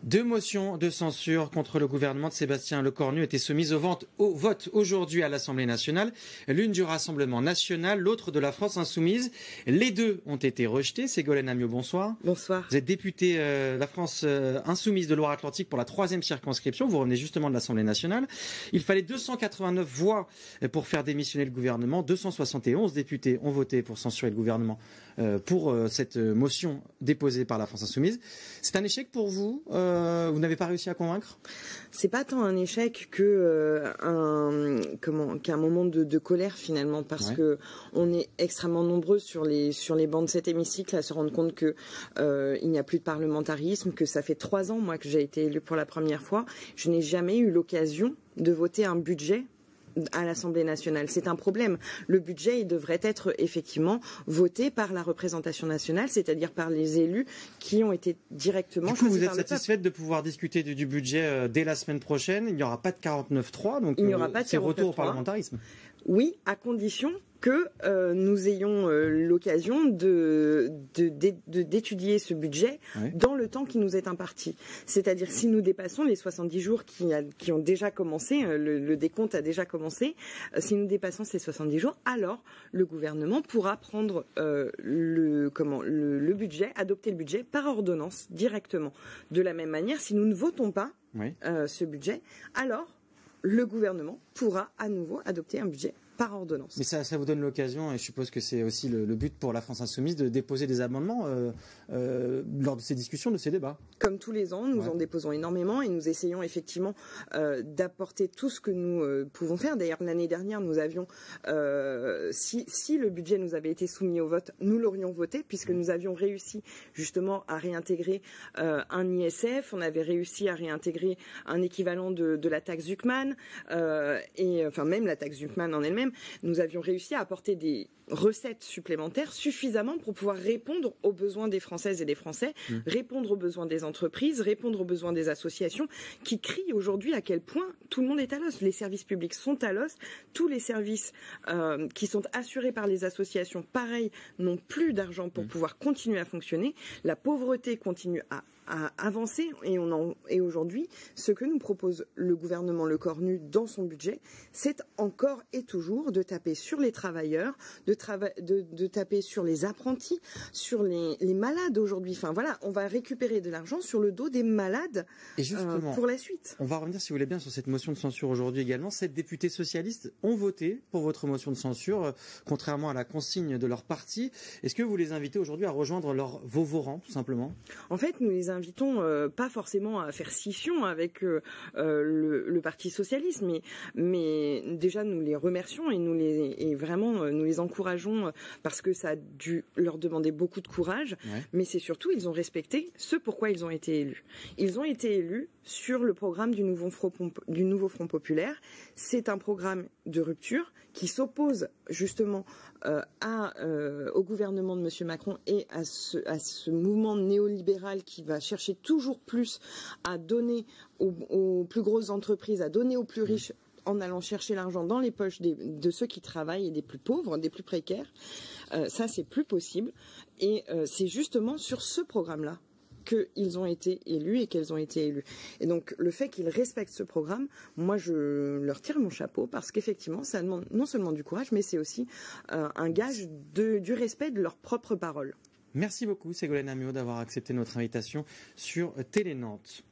Deux motions de censure contre le gouvernement de Sébastien Lecornu étaient soumises au vote aujourd'hui à l'Assemblée nationale. L'une du Rassemblement national, l'autre de la France insoumise. Les deux ont été rejetées. Ségolène Amiot, bonsoir. Bonsoir. Vous êtes députée la France insoumise de Loire-Atlantique pour la 3e circonscription. Vous revenez justement de l'Assemblée nationale. Il fallait 289 voix pour faire démissionner le gouvernement. 271 députés ont voté pour censurer le gouvernement pour cette motion déposée par la France insoumise. C'est un échec pour vous. Vous n'avez pas réussi à convaincre? C'est pas tant un échec que qu'un moment de colère finalement, parce que on est extrêmement nombreux sur les bancs de cet hémicycle à se rendre compte que il n'y a plus de parlementarisme, que ça fait 3 ans moi que j'ai été élue pour la première fois. Je n'ai jamais eu l'occasion de voter un budget à l'Assemblée nationale. C'est un problème. Le budget, il devrait être effectivement voté par la représentation nationale, c'est-à-dire par les élus qui ont été directement choisis par le peuple. Vous êtes satisfaite de pouvoir discuter du budget dès la semaine prochaine? Il n'y aura pas de 49.3, donc il n'y aura pas de 49.3. C'est retour au parlementarisme. Oui, à condition que nous ayons l'occasion d'étudier ce budget dans le temps qui nous est imparti. C'est-à-dire si nous dépassons les 70 jours qui ont déjà commencé, le décompte a déjà commencé, si nous dépassons ces 70 jours, alors le gouvernement pourra prendre le budget, adopter le budget par ordonnance directement. De la même manière, si nous ne votons pas ce budget, alors le gouvernement pourra à nouveau adopter un budget par ordonnance. Mais ça vous donne l'occasion, et je suppose que c'est aussi le but pour la France insoumise, de déposer des amendements lors de ces discussions, de ces débats. Comme tous les ans, nous en déposons énormément et nous essayons effectivement d'apporter tout ce que nous pouvons faire. D'ailleurs, l'année dernière, nous avions, si le budget nous avait été soumis au vote, nous l'aurions voté, puisque nous avions réussi justement à réintégrer un ISF, on avait réussi à réintégrer un équivalent de la taxe Zuckman, et enfin même la taxe Zuckman en elle-même. Nous avions réussi à apporter des recettes supplémentaires suffisamment pour pouvoir répondre aux besoins des Françaises et des Français, répondre aux besoins des entreprises, répondre aux besoins des associations qui crient aujourd'hui à quel point tout le monde est à l'os. Les services publics sont à l'os, tous les services qui sont assurés par les associations, pareil, n'ont plus d'argent pour pouvoir continuer à fonctionner. La pauvreté continue à avancer et aujourd'hui, ce que nous propose le gouvernement Lecornu dans son budget, c'est encore et toujours de taper sur les travailleurs, de taper sur les apprentis, sur les malades aujourd'hui. Enfin voilà, on va récupérer de l'argent sur le dos des malades pour la suite. On va revenir, si vous voulez bien, sur cette motion de censure aujourd'hui également. 7 députés socialistes ont voté pour votre motion de censure, contrairement à la consigne de leur parti. Est-ce que vous les invitez aujourd'hui à rejoindre vos rangs, tout simplement? En fait, nous les invitons pas forcément à faire scission avec le Parti socialiste, mais déjà nous les remercions et vraiment nous les encourageons parce que ça a dû leur demander beaucoup de courage, mais c'est surtout ils ont respecté ce pourquoi ils ont été élus. Ils ont été élus sur le programme du nouveau Front populaire. C'est un programme de rupture qui s'oppose justement au gouvernement de M. Macron et à ce mouvement néolibéral qui va chercher toujours plus à donner aux plus grosses entreprises, à donner aux plus riches en allant chercher l'argent dans les poches de ceux qui travaillent et des plus pauvres, des plus précaires. Ça, c'est plus possible. Et c'est justement sur ce programme-là qu'ils ont été élus et qu'elles ont été élues. Et donc, le fait qu'ils respectent ce programme, moi, je leur tire mon chapeau parce qu'effectivement, ça demande non seulement du courage, mais c'est aussi un gage du respect de leurs propres paroles. Merci beaucoup, Ségolène Amiot, d'avoir accepté notre invitation sur Télé Nantes.